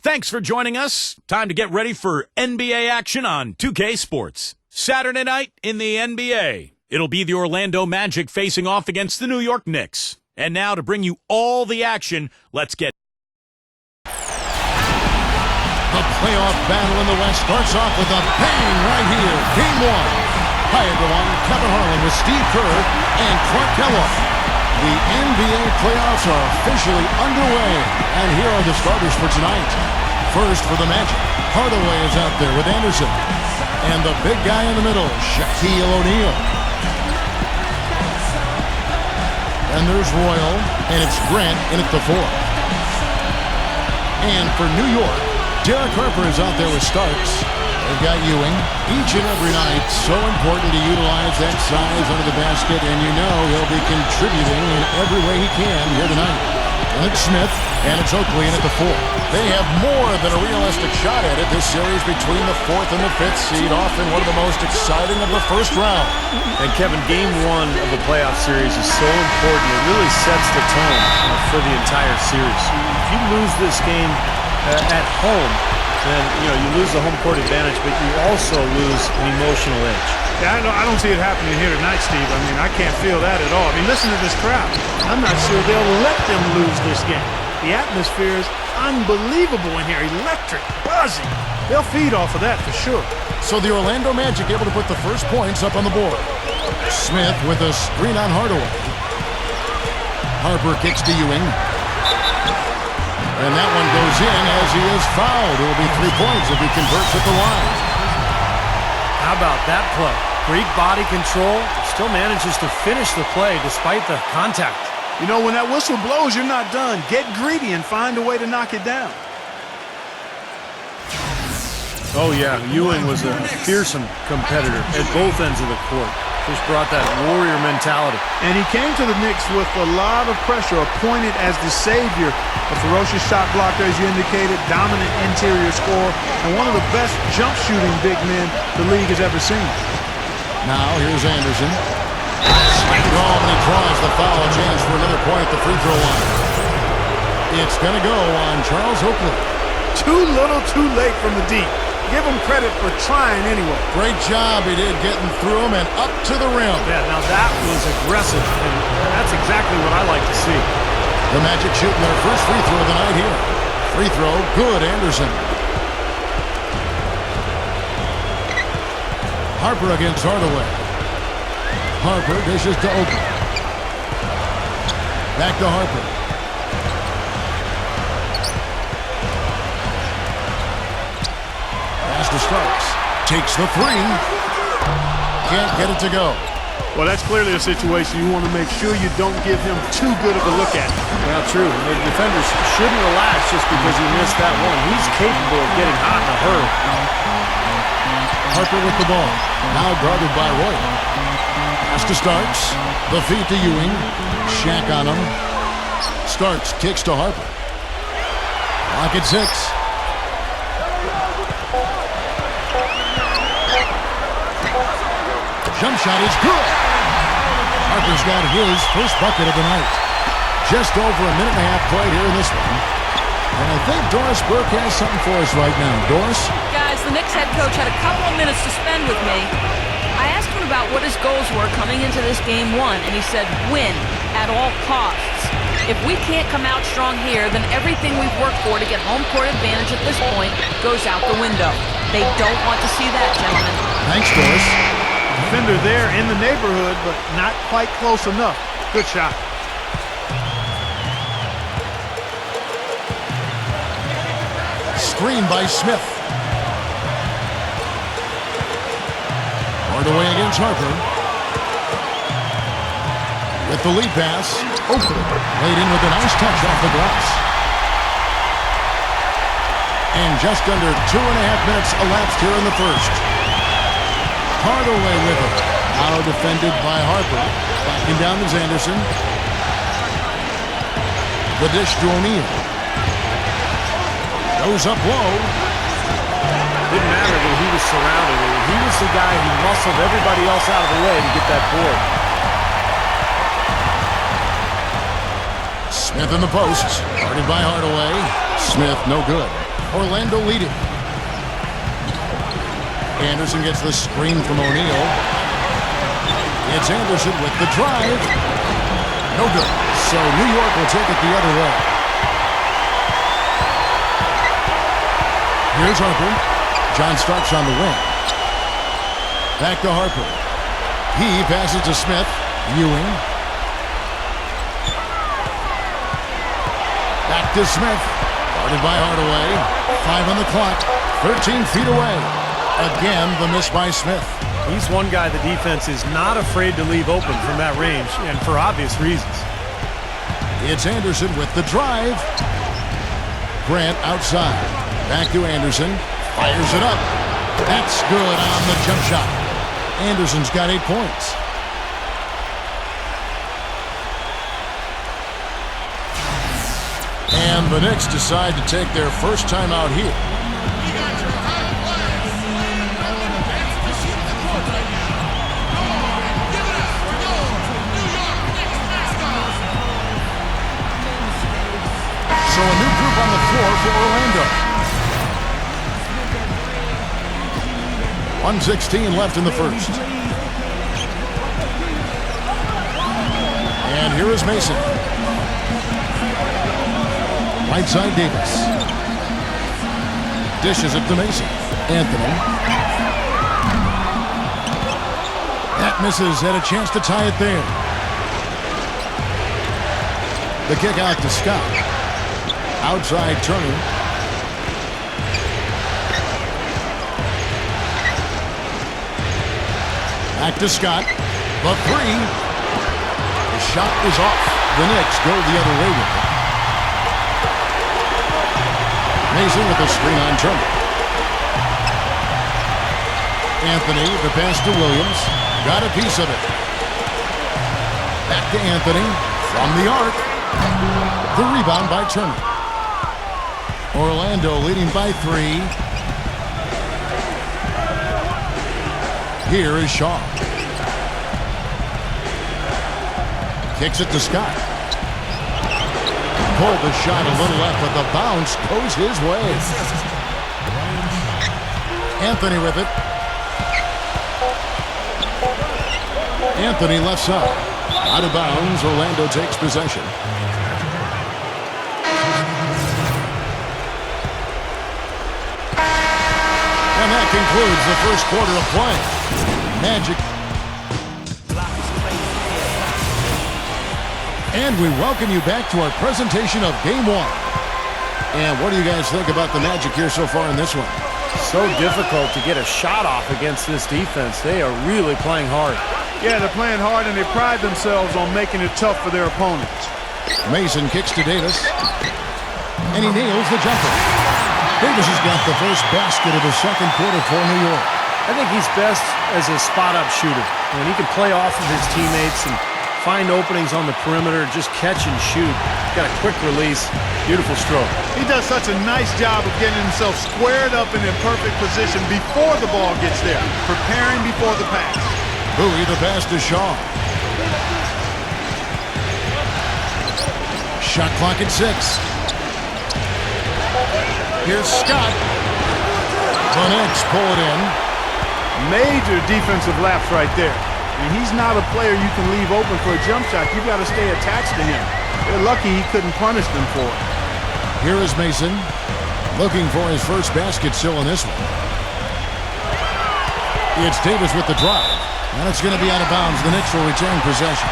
Thanks for joining us. Time to get ready for NBA action on 2K Sports. Saturday night in the NBA. It'll be the Orlando Magic facing off against the New York Knicks. And now to bring you all the action, let's get the playoff battle in the West starts off with a bang right here. Game one. Hi, everyone. Kevin Harlan with Steve Kerr and Clark Kellogg. The NBA playoffs are officially underway, and here are the starters for tonight. First for the Magic, Hardaway is out there with Anderson. And the big guy in the middle, Shaquille O'Neal. And there's Royal, and it's Grant in at the 4. And for New York, Derek Harper is out there with Starks. They've got Ewing. Each and every night, so important to utilize that size under the basket, and you know he'll be contributing in every way he can here tonight. And it's Smith, and it's Oakley in at the 4. They have more than a realistic shot at it this series between the 4th and the 5th seed, often one of the most exciting of the first round. And Kevin, game one of a playoff series is so important. It really sets the tone for the entire series. If you lose this game at home, then you lose the home court advantage, but you also lose an emotional edge. Yeah, I don't see it happening here tonight, Steve. I mean, I can't feel that at all. I mean, listen to this crowd. I'm not sure they'll let them lose this game. The atmosphere is unbelievable in here. Electric, buzzing. They'll feed off of that for sure. So the Orlando Magic able to put the first points up on the board. Smith with a screen on Hardaway. Harper kicks to Ewing. And that one goes in as he is fouled. It will be 3 points if he converts at the line. How about that play? Great body control. Still manages to finish the play despite the contact. You know, when that whistle blows, you're not done. Get greedy and find a way to knock it down. Oh, yeah. Ewing was a fearsome competitor at both ends of the court. Just brought that warrior mentality. And he came to the Knicks with a lot of pressure, appointed as the savior. A ferocious shot blocker, as you indicated, dominant interior scorer, and one of the best jump-shooting big men the league has ever seen. Now, here's Anderson. Straight home, and he draws the foul. A chance for another point at the free throw line. It's going to go on Charles Oakley. Too little, too late from the deep. Give him credit for trying anyway. Great job he did getting through him and up to the rim. Yeah, now that was aggressive, and that's exactly what I like to see. The Magic shooting their first free throw of the night here. Free throw, good, Anderson. Harper against Hardaway. Harper dishes to Oakley. Back to Harper. Pass to Starks. Takes the 3. Can't get it to go. Well, that's clearly a situation you want to make sure you don't give him too good of a look at. Well, true. The defenders shouldn't relax just because he missed that one. He's capable of getting hot in a hurry. Harper with the ball. Now guarded by Roy. Pass to Starks. The feed to Ewing. Shaq on him. Starks kicks to Harper. Clock at 6. Jump shot is good. Harper's got his first bucket of the night. Just over a minute and a half played here in this one. And I think Doris Burke has something for us right now. Doris? Guys, the Knicks head coach had a couple of minutes to spend with me. I asked him about what his goals were coming into this game one, and he said, win at all costs. If we can't come out strong here, then everything we've worked for to get home court advantage at this point goes out the window. They don't want to see that, gentlemen. Thanks, Doris. Defender there in the neighborhood, but not quite close enough. Good shot. Screen by Smith. Hardaway against Harper. With the lead pass, Oakley laid in with a nice touch off the glass. And just under 2.5 minutes elapsed here in the first. Hardaway with it. Now defended by Harper. Backing down is Anderson. The dish to O'Neal. Goes up low. Didn't matter that he was surrounded. He was the guy who muscled everybody else out of the way to get that board. Smith in the post. Guarded by Hardaway. Smith, no good. Orlando leading. Anderson gets the screen from O'Neal. It's Anderson with the drive. No good. So New York will take it the other way. Here's Harper. John Starks on the wing. Back to Harper. He passes to Smith. Ewing. Back to Smith. Guarded by Hardaway. 5 on the clock. 13 feet away. Again, the miss by Smith. He's one guy the defense is not afraid to leave open from that range, and for obvious reasons. It's Anderson with the drive. Grant outside. Back to Anderson. Fires it up. That's good on the jump shot. Anderson's got 8 points. And the Knicks decide to take their first time out here. So a new group on the floor for Orlando. 1:16 left in the first. And here is Mason. Right side Davis. Dishes it to Mason. Anthony. That misses. Had a chance to tie it there. The kick out to Scott. Outside Turner. Back to Scott. The three. The shot is off. The Knicks go the other way with it. Mason with the screen on Turner. Anthony, the pass to Williams. Got a piece of it. Back to Anthony. From the arc. The rebound by Turner. Orlando leading by 3. Here is Shaw. Kicks it to Scott. Pulled the shot a little left, but the bounce goes his way. Anthony with it. Anthony left side. Out of bounds, Orlando takes possession. And that concludes the first quarter of play. Magic. And we welcome you back to our presentation of Game 1. And what do you guys think about the Magic here so far in this one? So difficult to get a shot off against this defense. They are really playing hard. Yeah, they're playing hard, and they pride themselves on making it tough for their opponents. Mason kicks to Davis. And he nails the jumper. Davis has got the first basket of the second quarter for New York. I think he's best as a spot-up shooter. When he can play off of his teammates and find openings on the perimeter, just catch and shoot. Got a quick release. Beautiful stroke. He does such a nice job of getting himself squared up in a perfect position before the ball gets there, preparing before the pass. Bowie, the pass to Shaw. Shot clock at 6. Here's Scott. The Knicks pull it in. Major defensive lapse right there. And he's not a player you can leave open for a jump shot. You've got to stay attached to him. They're lucky he couldn't punish them for it. Here is Mason, looking for his first basket still in this one. It's Davis with the drive. And it's going to be out of bounds. The Knicks will retain possession.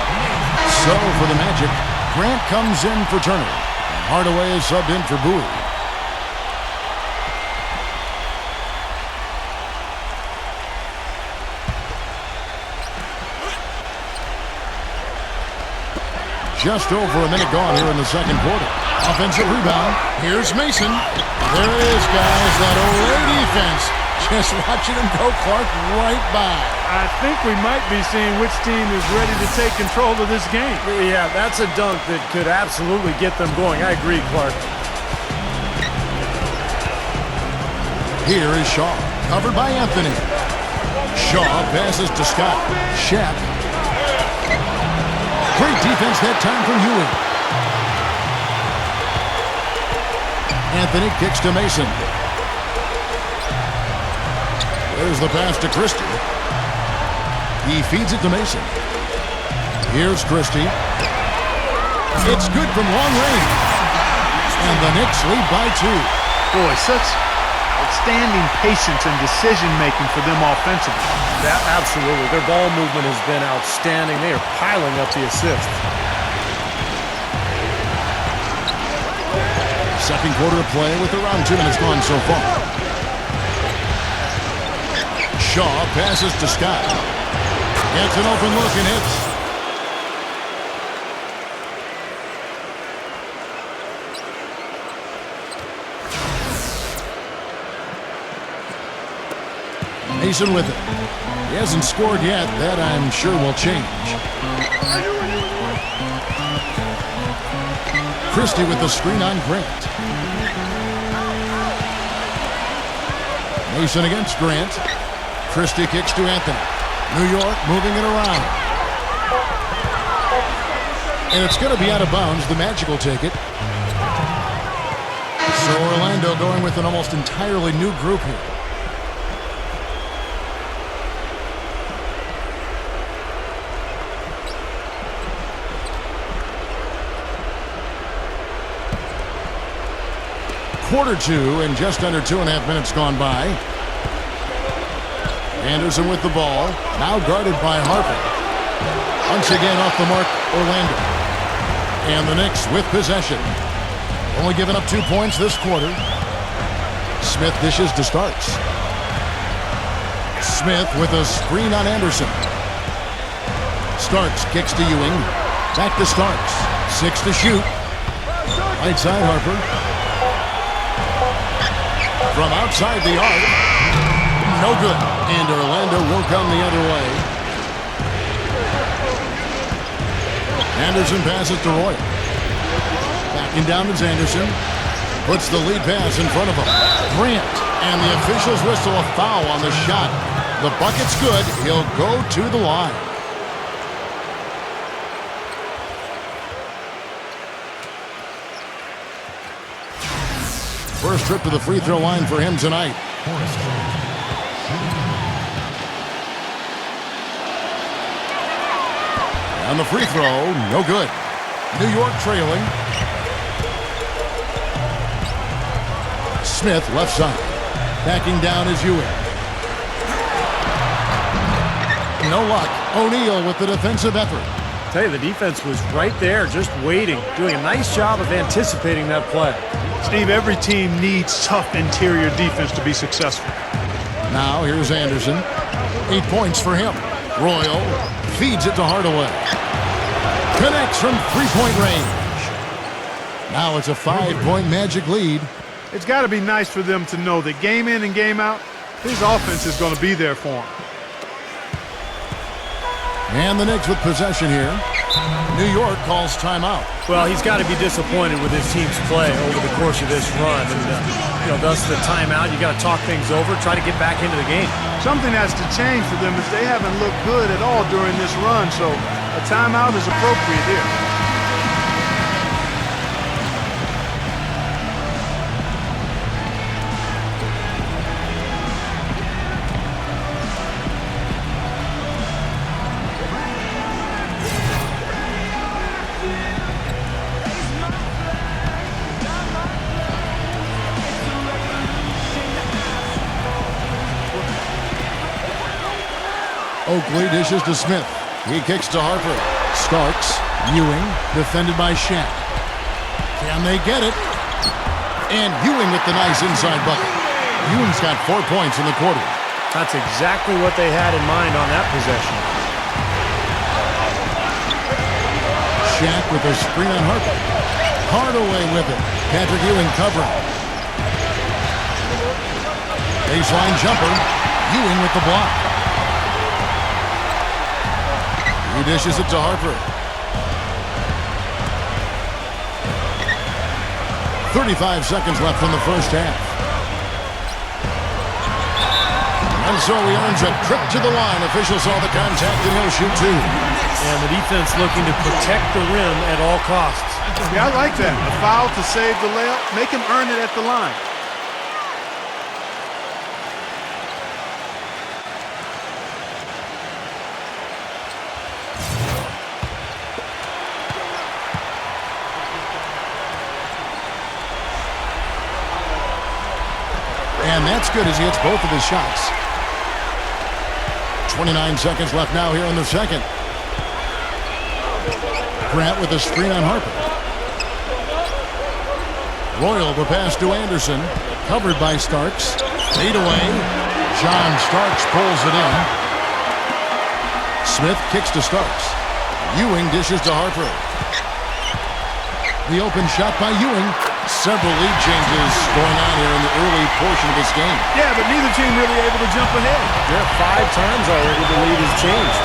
So for the Magic, Grant comes in for Turner. And Hardaway is subbed in for Bowie. Just over a minute gone here in the second quarter. Offensive rebound. Here's Mason. There it is, guys. That Olay defense. Just watching him go, Clark, right by. I think we might be seeing which team is ready to take control of this game. Yeah, that's a dunk that could absolutely get them going. I agree, Clark. Here is Shaw. Covered by Anthony. Shaw passes to Scott. Shaq. Great defense that time from Ewing. Anthony kicks to Mason. There's the pass to Christie. He feeds it to Mason. Here's Christie. It's good from long range. And the Knicks lead by 2. Boy, such outstanding patience and decision-making for them offensively. Absolutely. Their ball movement has been outstanding. They are piling up the assists. Second quarter of play with around 2 minutes gone so far. Shaw passes to Scott. Gets an open look and hits. Mason with it. He hasn't scored yet. That, I'm sure, will change. Christie with the screen on Grant. Mason against Grant. Christie kicks to Anthony. New York moving it around. And it's going to be out of bounds. The Magic will take it. So Orlando going with an almost entirely new group here. Quarter 2 and just under 2.5 minutes gone by. Anderson with the ball. Now guarded by Harper. Once again off the mark, Orlando. And the Knicks with possession. Only giving up 2 points this quarter. Smith dishes to Starks. Smith with a screen on Anderson. Starks kicks to Ewing. Back to Starks. 6 to shoot. Right side Harper. From outside the arc. No good. And Orlando will come the other way. Anderson passes to Roy. Backing down is Anderson. Puts the lead pass in front of him. Grant. And the officials whistle a foul on the shot. The bucket's good. He'll go to the line. First trip to the free throw line for him tonight. And the free throw, no good. New York trailing. Smith left side. Backing down is Ewing. No luck. O'Neal with the defensive effort. I tell you, the defense was right there, just waiting, doing a nice job of anticipating that play. Steve, every team needs tough interior defense to be successful. Now here's Anderson. 8 points for him. Royal feeds it to Hardaway. Connects from three-point range. Now it's a 5-point Magic lead. It's got to be nice for them to know that game in and game out, his offense is going to be there for him. And the Knicks with possession here. New York calls timeout. Well, he's got to be disappointed with his team's play over the course of this run. And, thus the timeout. You got to talk things over, try to get back into the game. Something has to change for them as they haven't looked good at all during this run, so a timeout is appropriate here. Oakley dishes to Smith. He kicks to Harper. Starks. Ewing. Defended by Shaq. Can they get it? And Ewing with the nice inside bucket. Ewing's got 4 points in the quarter. That's exactly what they had in mind on that possession. Shaq with a screen on Harper. Hardaway with it. Patrick Ewing covering. Baseline jumper. Ewing with the block. He dishes it to Harper. 35 seconds left in the first half. And so he earns a trip to the line. Officials saw the contact and he'll shoot 2. And the defense looking to protect the rim at all costs. Yeah, I like that. A foul to save the layup. Make him earn it at the line. that's good as he hits both of his shots. 29 seconds left now here in the second. Grant with a screen on Harper. Royal the pass to Anderson. Covered by Starks. Fade away. John Starks pulls it in. Smith kicks to Starks. Ewing dishes to Harper. The open shot by Ewing. Several lead changes going on here in the early portion of this game. Yeah, but neither team really able to jump ahead. Yeah, 5 times already the lead has changed.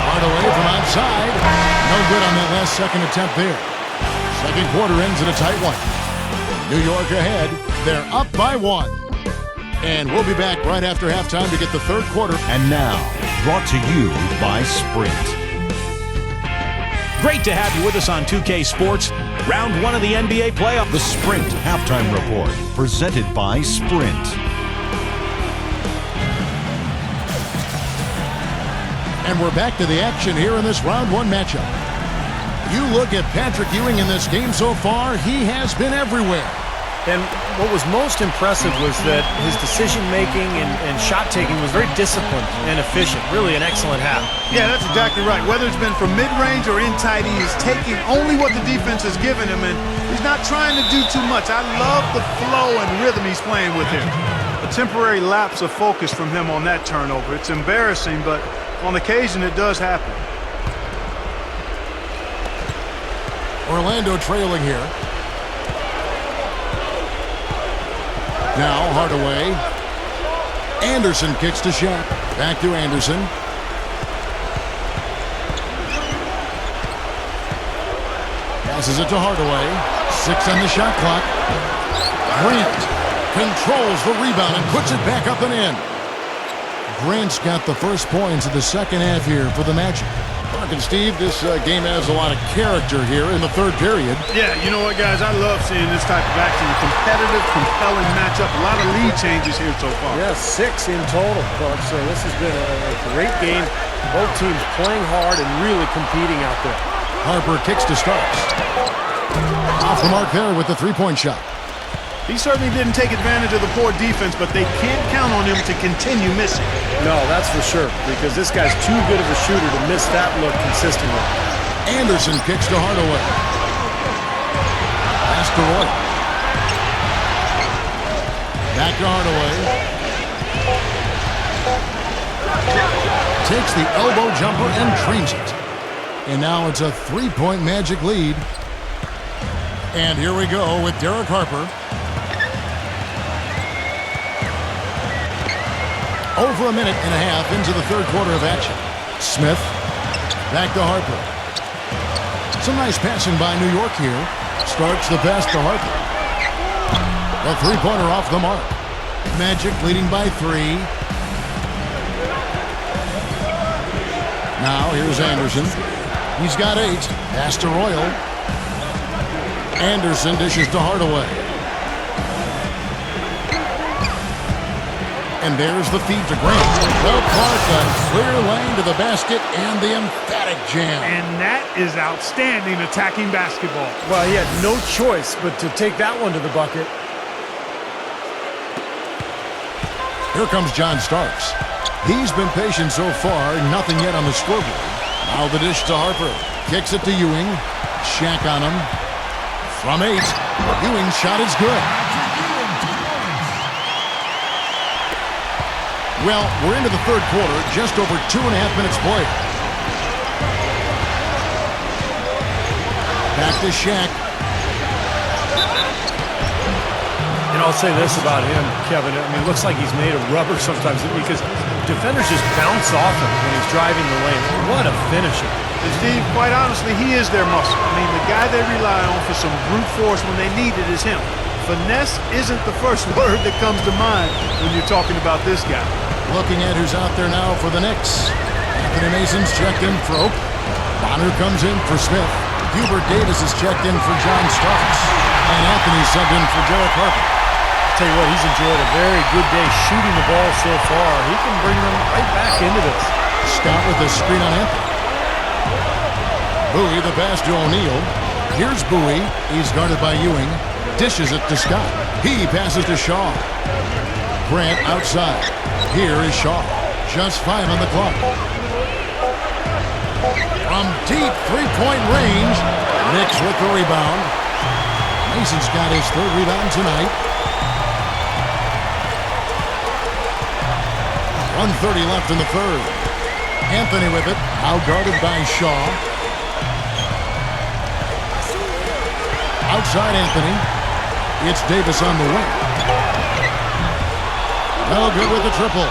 Hardaway from outside. No good on that last second attempt there. Second quarter ends in a tight one. New York ahead. They're up by 1. And we'll be back right after halftime to get the third quarter. And now, brought to you by Sprint. Great to have you with us on 2K Sports. Round 1 of the NBA playoffs. The Sprint Halftime Report, presented by Sprint. And we're back to the action here in this round 1 matchup. You look at Patrick Ewing in this game so far, he has been everywhere. And what was most impressive was that his decision-making and shot-taking was very disciplined and efficient. Really an excellent half. Yeah, that's exactly right. Whether it's been from mid-range or in tight, he is taking only what the defense has given him, and he's not trying to do too much. I love the flow and rhythm he's playing with here. A temporary lapse of focus from him on that turnover. It's embarrassing, but on occasion it does happen. Orlando trailing here. Now Hardaway. Anderson kicks to Shaq. Back to Anderson. Passes it to Hardaway. 6 on the shot clock. Grant controls the rebound and puts it back up and in. Grant's got the first points of the second half here for the Magic. Mark and Steve, this game has a lot of character here in the third period. Yeah, you know what, guys? I love seeing this type of action. A competitive, compelling matchup. A lot of lead changes here so far. Yeah, 6 in total, Clark. So this has been a great game. Both teams playing hard and really competing out there. Harper kicks to Starks. Off the mark there with the three-point shot. He certainly didn't take advantage of the poor defense, but they can't count on him to continue missing. No, that's for sure, because this guy's too good of a shooter to miss that look consistently. Anderson kicks to Hardaway. Pass to Roy. Back to Hardaway. Takes the elbow jumper and trains it. And now it's a 3-point Magic lead. And here we go with Derek Harper. Over a minute and a half into the third quarter of action. Smith, back to Harper. Some nice passing by New York here. Starts the pass to Harper. A three-pointer off the mark. Magic leading by 3. Now here's Anderson. He's got 8. Pass to Royal. Anderson dishes to Hardaway. And there's the feed to Grant. Well, Clark, a clear lane to the basket and the emphatic jam. And that is outstanding attacking basketball. Well, he had no choice but to take that one to the bucket. Here comes John Starks. He's been patient so far, nothing yet on the scoreboard. Now the dish to Harper. Kicks it to Ewing. Shaq on him. From 8. Ewing's shot is good. Well, we're into the third quarter, just over 2.5 minutes played. Back to Shaq. And I'll say this about him, Kevin. I mean, it looks like he's made of rubber sometimes because defenders just bounce off him when he's driving the lane. What a finisher. And Steve, quite honestly, he is their muscle. I mean, the guy they rely on for some brute force when they need it is him. Finesse isn't the first word that comes to mind when you're talking about this guy. Looking at who's out there now for the Knicks. Anthony Mason's checked in for Oak. Bonner comes in for Smith. Hubert Davis is checked in for John Starks. And Anthony subbed in for Derek Harper. I'll tell you what, he's enjoyed a very good day shooting the ball so far. He can bring them right back into this. Scott with the screen on Anthony. Bowie the pass to O'Neal. Here's Bowie. He's guarded by Ewing. Dishes it to Scott. He passes to Shaw. Grant outside. Here is Shaw. Just 5 on the clock. From deep three-point range, Knicks with the rebound. Mason's got his 3rd rebound tonight. 1:30 left in the 3rd. Anthony with it, now guarded by Shaw. Outside Anthony. It's Davis on the wing. No good with the triple.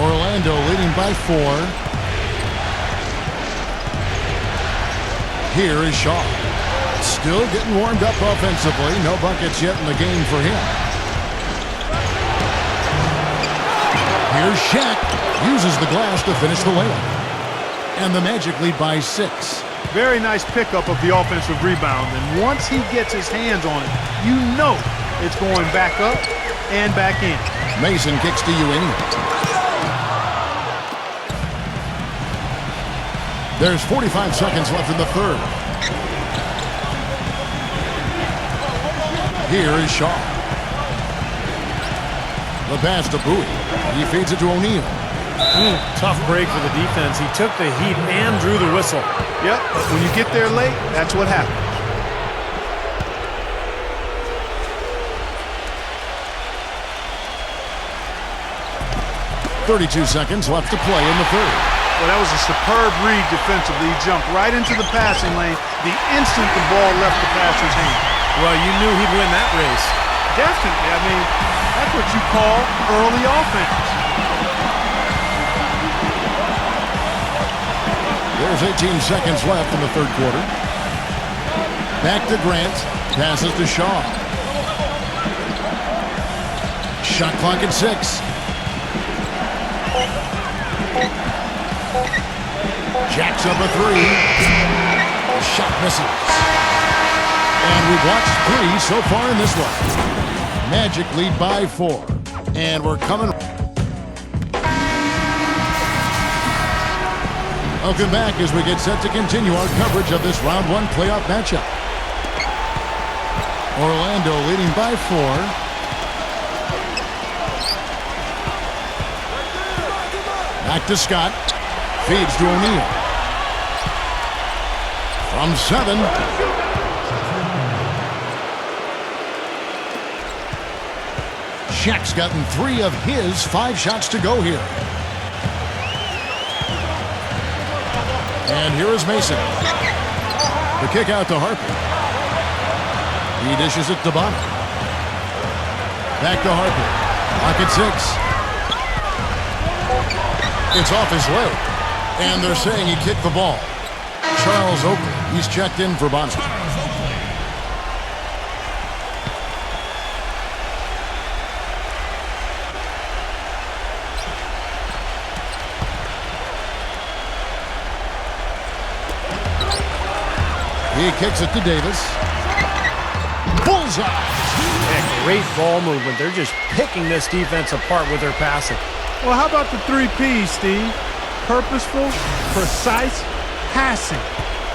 Orlando leading by 4. Here is Shaw. Still getting warmed up offensively. No buckets yet in the game for him. Here's Shaq. Uses the glass to finish the layup. And the Magic lead by 6. Very nice pickup of the offensive rebound. And once he gets his hands on it, you know it's going back up and back in. Mason kicks to Ewing. There's 45 seconds left in the 3rd. Here is Shaw. The pass to Bowie. He feeds it to O'Neal. Tough break for the defense. He took the heat and drew the whistle. Yep, but when you get there late, that's what happens. 32 seconds left to play in the 3rd. Well, that was a superb read defensively. He jumped right into the passing lane the instant the ball left the passer's hand. Well, you knew he'd win that race. Definitely. I mean, that's what you call early offense. There's 18 seconds left in the 3rd quarter. Back to Grant. Passes to Shaw. Shot clock at 6. Jacks up a 3. Shot misses. And we've watched 3 so far in this one. Magic lead by 4. And we're coming. Welcome back as we get set to continue our coverage of this round 1 playoff matchup. Orlando leading by 4. Back to Scott. Feeds to O'Neal. From 7. Shaq's gotten 3 of his 5 shots to go here. And here is Mason. The kick out to Harper. He dishes it to Bonner. Back to Harper. Clock at 6. It's off his leg. And they're saying he kicked the ball. Charles Oakley. He's checked in for Bonner. He kicks it to Davis. Bullseye! Yeah, great ball movement. They're just picking this defense apart with their passing. Well, how about the 3 Ps, Steve? Purposeful, precise, passing.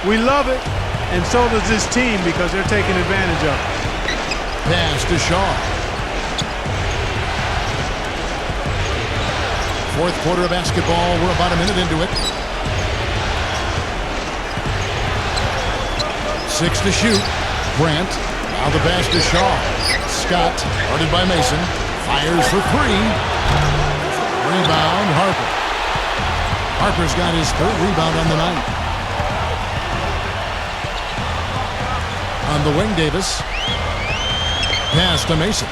We love it, and so does this team because they're taking advantage of it. Pass to Shaw. 4th quarter of basketball. We're about a minute into it. 6 to shoot. Grant. Now the pass to Shaw. Scott, guarded by Mason. Fires for 3. Rebound, Harper. Harper's got his 3rd rebound on the night. On the wing, Davis. Pass to Mason.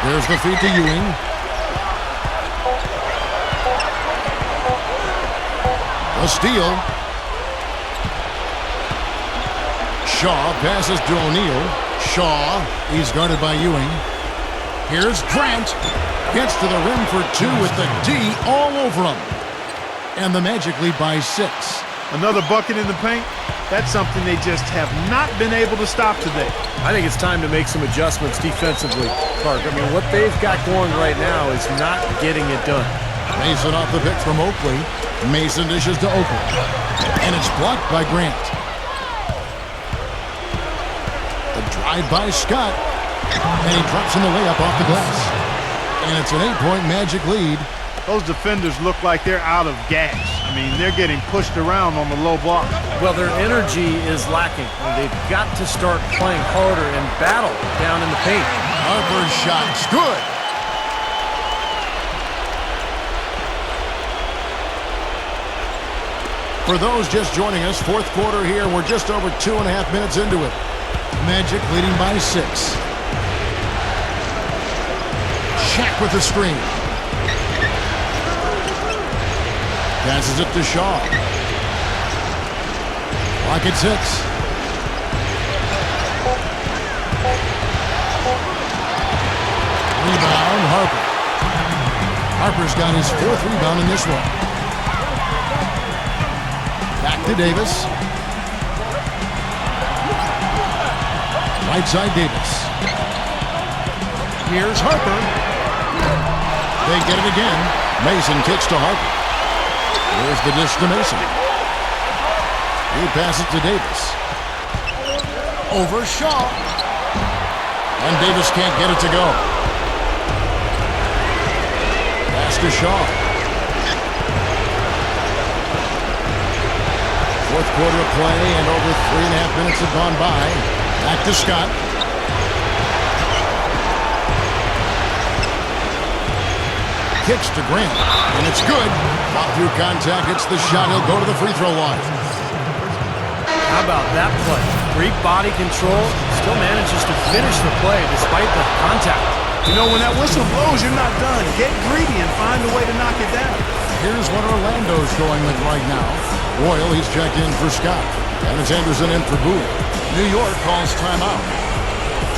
There's the feed to Ewing. A steal. Shaw passes to O'Neal. Shaw, he's guarded by Ewing. Here's Grant. Gets to the rim for 2 with the D all over him. And the Magic lead by 6. Another bucket in the paint. That's something they just have not been able to stop today. I think it's time to make some adjustments defensively, Clark. I mean, what they've got going right now is not getting it done. Mason off the pick from Oakley. Mason dishes to Oakley. And it's blocked by Grant. Wide by Scott. And he drops in the layup off the glass. And it's an 8-point Magic lead. Those defenders look like they're out of gas. I mean, they're getting pushed around on the low block. Well, their energy is lacking, and they've got to start playing harder and battle down in the paint. Harper's shot's good. For those just joining us, fourth quarter here. We're just over 2.5 minutes into it. Magic leading by 6. Shaq with the screen. Passes it to Shaw. Clock at 6. Rebound, Harper. Harper's got his 4th rebound in this one. Back to Davis. Right side Davis. Here's Harper. They get it again. Mason kicks to Harper. There's the dish to Mason. He passes to Davis. Over Shaw. And Davis can't get it to go. Pass to Shaw. Fourth quarter of play and over 3.5 minutes have gone by. Back to Scott. Kicks to Grant, and it's good. Fought through contact, hits the shot. He'll go to the free throw line. How about that play? Great body control. Still manages to finish the play despite the contact. You know, when that whistle blows, you're not done. Get greedy and find a way to knock it down. Here's what Orlando's going with right now. Royal, he's checked in for Scott. And it's Anderson in for Bowie. New York calls timeout.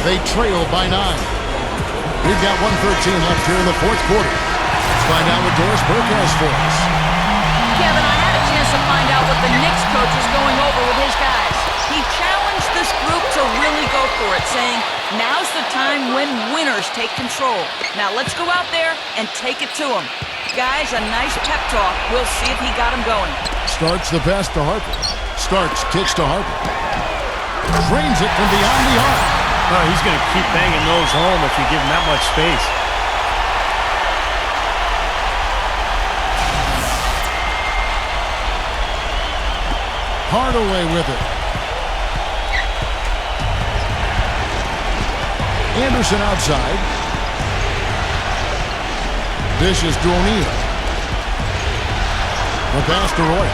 They trail by 9. We've got 1:13 left here in the fourth quarter. Let's find out what Doris Burke has for us. Kevin, I had a chance to find out what the Knicks coach is going over with his guys. He challenged this group to really go for it, saying, now's the time when winners take control. Now let's go out there and take it to them. Guys, a nice pep talk. We'll see if he got him going. Starts the pass to Harper. Starks kicks to Harper. Drains it from beyond the arc. Oh, he's going to keep banging those home if you give him that much space. Hardaway with it. Anderson outside. Dishes to O'Neal. The pass to Roy.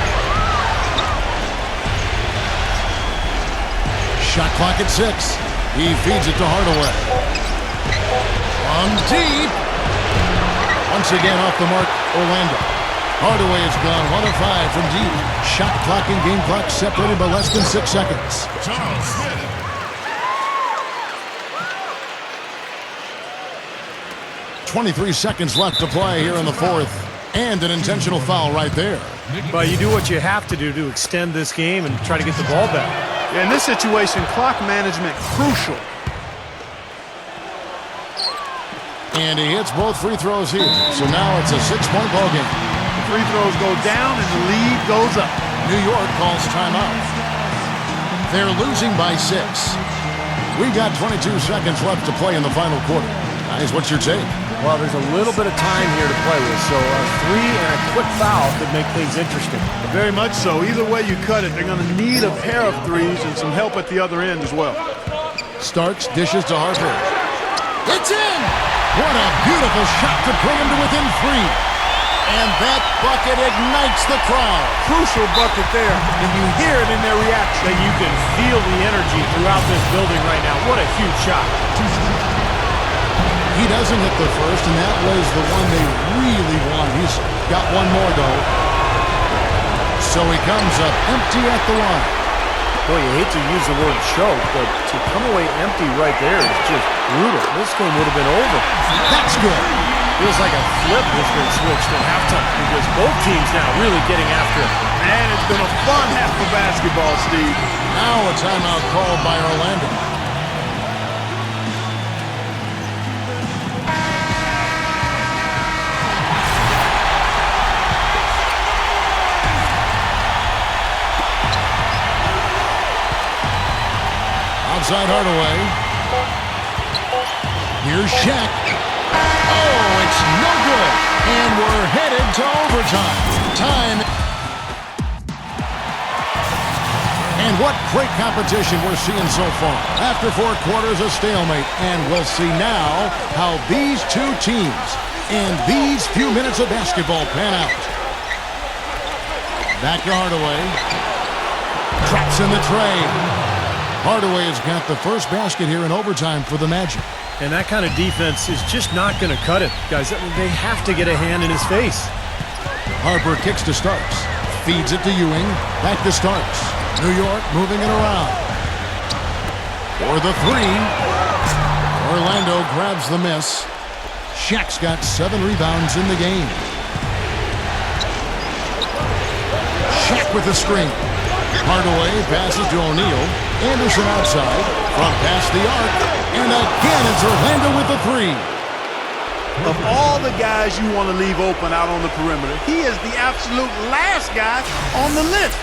Shot clock at 6. He feeds it to Hardaway. On deep. Once again off the mark, Orlando. Hardaway has gone 1 of 5 from deep. Shot clock and game clock separated by less than 6 seconds. 23 seconds left to play here in the fourth. And an intentional foul right there. But you do what you have to do to extend this game and try to get the ball back. Yeah, in this situation, clock management crucial. And he hits both free throws here. So now it's a 6-point ball game. The free throws go down and the lead goes up. New York calls timeout. They're losing by 6. We got 22 seconds left to play in the final quarter. Guys, what's your take? Well, there's a little bit of time here to play with, so a 3 and a quick foul could make things interesting. Very much so. Either way you cut it, they're going to need a pair of threes and some help at the other end as well. Starks dishes to Harper. It's in! What a beautiful shot to bring him to within 3. And that bucket ignites the crowd. Crucial bucket there, and you hear it in their reaction. And you can feel the energy throughout this building right now. What a huge shot. He doesn't hit the first, and that was the one they really want. He's got one more, though. So he comes up empty at the line. Boy, you hate to use the word choke, but to come away empty right there is just brutal. This game would have been over. That's good. Feels like a flip has been switched at halftime because both teams now really getting after it. Man, it's been a fun half of basketball, Steve. Now a timeout called by Orlando. Outside Hardaway. Here's Shaq. Oh, it's no good. And we're headed to overtime. Time. And what great competition we're seeing so far. After 4 quarters, a stalemate. And we'll see now how these two teams and these few minutes of basketball pan out. Back to Hardaway. Traps in the tray. Hardaway has got the first basket here in overtime for the Magic. And that kind of defense is just not going to cut it. Guys, they have to get a hand in his face. Harper kicks to Starks. Feeds it to Ewing. Back to Starks. New York moving it around. For the 3. Orlando grabs the miss. Shaq's got 7 rebounds in the game. Shaq with the screen. Hardaway passes to O'Neal. Anderson outside. From past the arc. And again, it's Orlando with the 3. Of all the guys you want to leave open out on the perimeter, he is the absolute last guy on the list.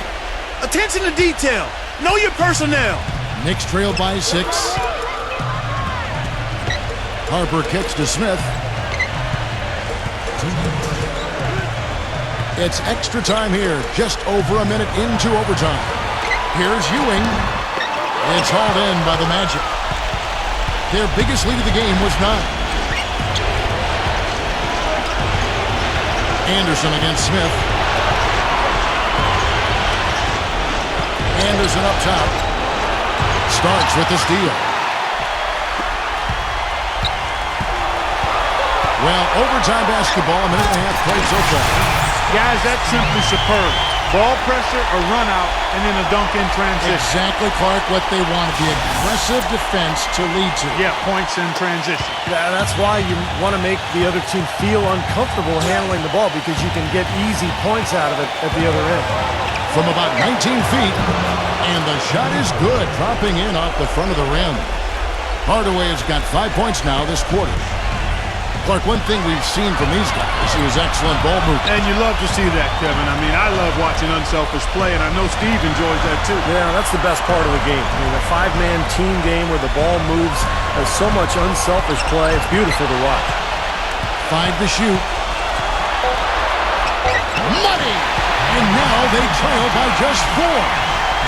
Attention to detail. Know your personnel. Knicks trail by 6. Harper kicks to Smith. It's extra time here, just over a minute into overtime. Here's Ewing. It's hauled in by the Magic. Their biggest lead of the game was 9. Anderson against Smith. Anderson up top. Starks with the steal. Well, overtime basketball, a minute and a half played so far. Guys, that's simply superb. Ball pressure, a run out, and then a dunk in transition. Exactly, Clark, what they wanted. The aggressive defense to lead to. Yeah, points in transition. Yeah, that's why you want to make the other team feel uncomfortable handling the ball, because you can get easy points out of it at the other end. From about 19 feet, and the shot is good, dropping in off the front of the rim. Hardaway has got 5 points now this quarter. Clark, one thing we've seen from these guys is excellent ball movement. And you love to see that, Kevin. I mean, I love watching unselfish play, and I know Steve enjoys that too. Yeah, that's the best part of the game. I mean, a 5-man team game where the ball moves, has so much unselfish play. It's beautiful to watch. 5 to shoot. Money! And now they trail by just 4.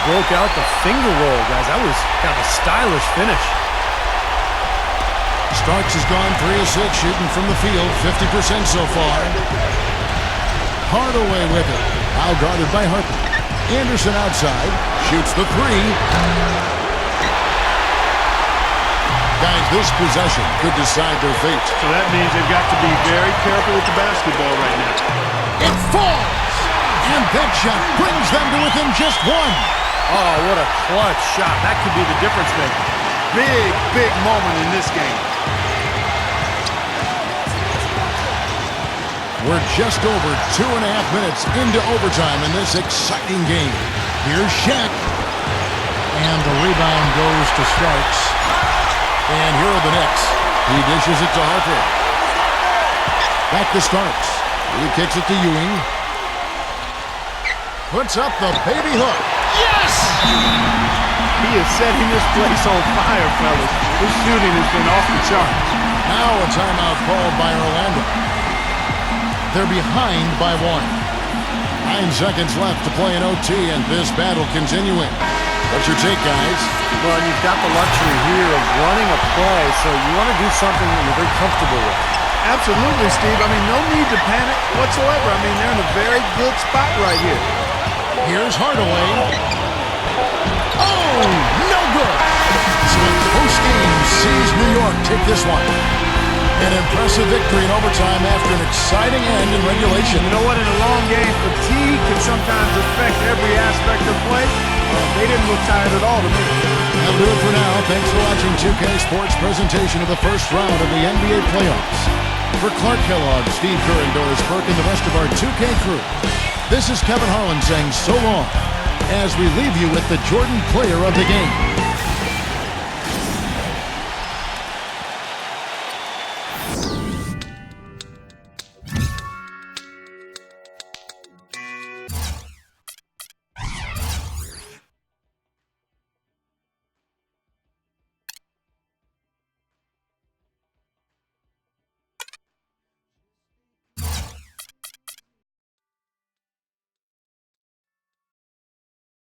Broke out the finger roll, guys. That was kind of a stylish finish. Starks has gone 3 of 6 shooting from the field, 50% so far. Hardaway with it. Now guarded by Harper. Anderson outside. Shoots the 3. Guys, this possession could decide their fate. So that means they've got to be very careful with the basketball right now. It falls! And that shot brings them to within just 1. Oh, what a clutch shot. That could be the difference maker. Big moment in this game. We're just over 2.5 minutes into overtime in this exciting game. Here's Shaq. And the rebound goes to Starks. And here are the Knicks. He dishes it to Harper. Back to Starks. He kicks it to Ewing. Puts up the baby hook. Yes! He is setting this place on fire, fellas. His shooting has been off the charts. Now a timeout called by Orlando. They're behind by 1. 9 seconds left to play in OT, and this battle continuing. What's your take, guys? Well, you've got the luxury here of running a play, so you want to do something that you're very comfortable with. Absolutely, Steve. I mean, no need to panic whatsoever. I mean, they're in a very good spot right here. Here's Hardaway. Oh, no good. So post-game sees New York take this one. An impressive victory in overtime after an exciting end in regulation. You know what? In a long game, fatigue can sometimes affect every aspect of play. They didn't look tired at all to me. That'll do it for now. Thanks for watching 2K Sports' presentation of the first round of the NBA playoffs. For Clark Kellogg, Steve Kerr, and Doris Burke, and the rest of our 2K crew, this is Kevin Harlan saying so long as we leave you with the Jordan player of the game.